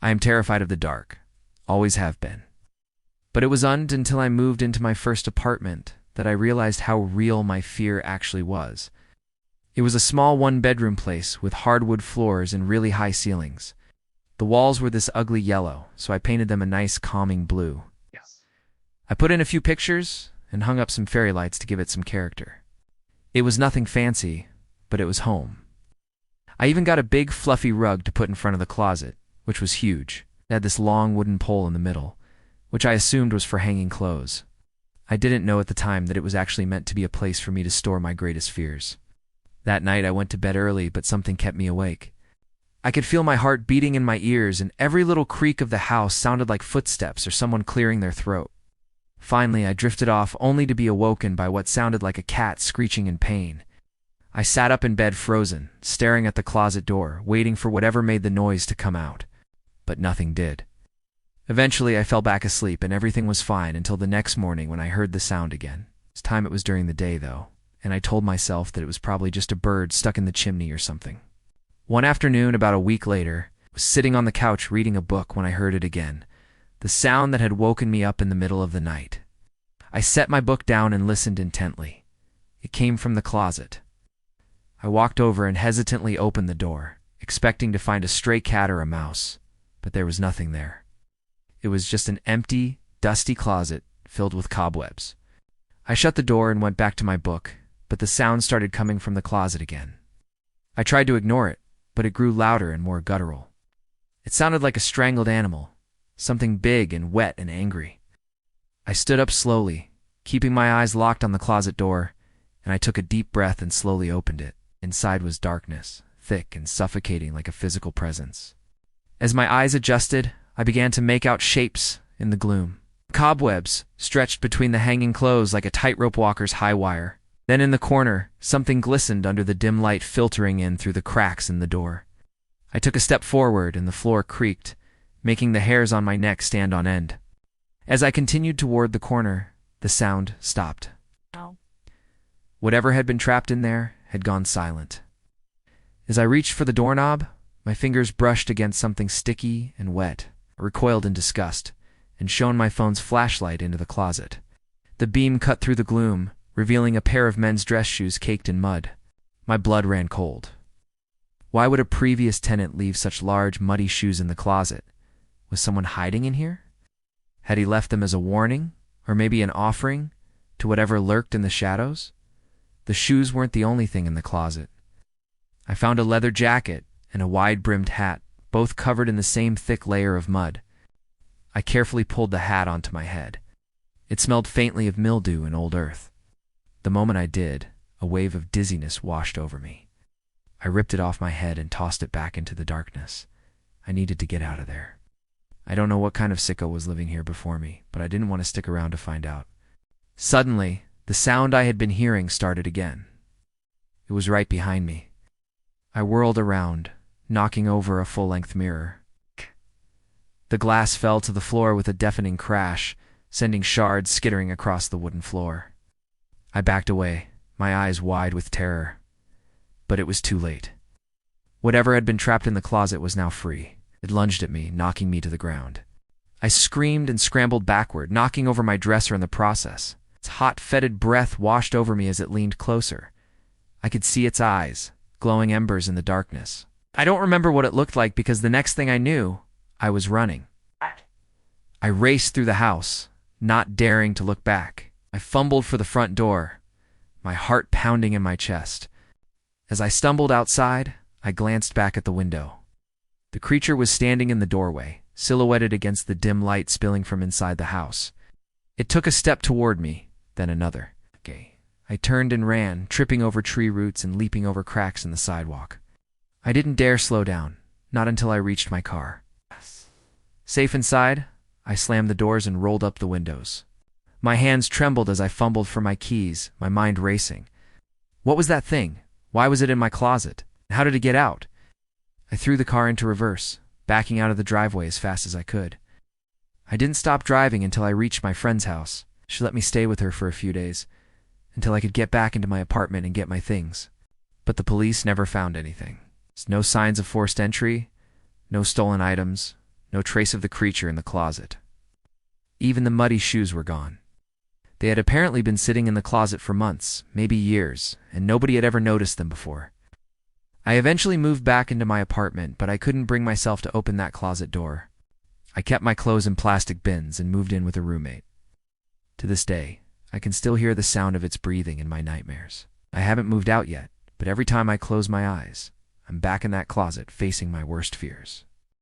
I am terrified of the dark. Always have been. But it wasn't until I moved into my first apartment that I realized how real my fear actually was. It was a small one-bedroom place with hardwood floors and really high ceilings. The walls were this ugly yellow, so I painted them a nice calming blue. Yes. I put in a few pictures and hung up some fairy lights to give it some character. It was nothing fancy, but it was home. I even got a big fluffy rug to put in front of the closet, which was huge. It had this long wooden pole in the middle, which I assumed was for hanging clothes. I didn't know at the time that it was actually meant to be a place for me to store my greatest fears. That night I went to bed early, but something kept me awake. I could feel my heart beating in my ears, and every little creak of the house sounded like footsteps or someone clearing their throat. Finally, I drifted off, only to be awoken by what sounded like a cat screeching in pain. I sat up in bed frozen, staring at the closet door, waiting for whatever made the noise to come out. But nothing did. Eventually, I fell back asleep, and everything was fine until the next morning when I heard the sound again. This time it was during the day, though, and I told myself that it was probably just a bird stuck in the chimney or something. One afternoon, about a week later, I was sitting on the couch reading a book when I heard it again, the sound that had woken me up in the middle of the night. I set my book down and listened intently. It came from the closet. I walked over and hesitantly opened the door, expecting to find a stray cat or a mouse, but there was nothing there. It was just an empty, dusty closet filled with cobwebs. I shut the door and went back to my book, but the sound started coming from the closet again. I tried to ignore it, but it grew louder and more guttural. It sounded like a strangled animal, something big and wet and angry. I stood up slowly, keeping my eyes locked on the closet door, and I took a deep breath and slowly opened it. Inside was darkness, thick and suffocating like a physical presence. As my eyes adjusted, I began to make out shapes in the gloom. Cobwebs stretched between the hanging clothes like a tightrope walker's high wire. Then in the corner, something glistened under the dim light filtering in through the cracks in the door. I took a step forward and the floor creaked, making the hairs on my neck stand on end. As I continued toward the corner, the sound stopped. Ow. Whatever had been trapped in there had gone silent. As I reached for the doorknob, my fingers brushed against something sticky and wet. I recoiled in disgust and shone my phone's flashlight into the closet. The beam cut through the gloom, revealing a pair of men's dress shoes caked in mud. My blood ran cold. Why would a previous tenant leave such large, muddy shoes in the closet? Was someone hiding in here? Had he left them as a warning, or maybe an offering to whatever lurked in the shadows? The shoes weren't the only thing in the closet. I found a leather jacket and a wide-brimmed hat, both covered in the same thick layer of mud. I carefully pulled the hat onto my head. It smelled faintly of mildew and old earth. The moment I did, a wave of dizziness washed over me. I ripped it off my head and tossed it back into the darkness. I needed to get out of there. I don't know what kind of sicko was living here before me, but I didn't want to stick around to find out. Suddenly, the sound I had been hearing started again. It was right behind me. I whirled around, knocking over a full-length mirror. The glass fell to the floor with a deafening crash, sending shards skittering across the wooden floor. I backed away, my eyes wide with terror. But it was too late. Whatever had been trapped in the closet was now free. It lunged at me, knocking me to the ground. I screamed and scrambled backward, knocking over my dresser in the process. Its hot, fetid breath washed over me as it leaned closer. I could see its eyes, glowing embers in the darkness. I don't remember what it looked like because the next thing I knew, I was running. I raced through the house, not daring to look back. I fumbled for the front door, my heart pounding in my chest. As I stumbled outside, I glanced back at the window. The creature was standing in the doorway, silhouetted against the dim light spilling from inside the house. It took a step toward me, then another. I turned and ran, tripping over tree roots and leaping over cracks in the sidewalk. I didn't dare slow down, not until I reached my car. Safe inside, I slammed the doors and rolled up the windows. My hands trembled as I fumbled for my keys, my mind racing. What was that thing? Why was it in my closet? How did it get out? I threw the car into reverse, backing out of the driveway as fast as I could. I didn't stop driving until I reached my friend's house. She let me stay with her for a few days, until I could get back into my apartment and get my things. But the police never found anything. No signs of forced entry, no stolen items, no trace of the creature in the closet. Even the muddy shoes were gone. They had apparently been sitting in the closet for months, maybe years, and nobody had ever noticed them before. I eventually moved back into my apartment, but I couldn't bring myself to open that closet door. I kept my clothes in plastic bins and moved in with a roommate. To this day, I can still hear the sound of its breathing in my nightmares. I haven't moved out yet, but every time I close my eyes, I'm back in that closet facing my worst fears.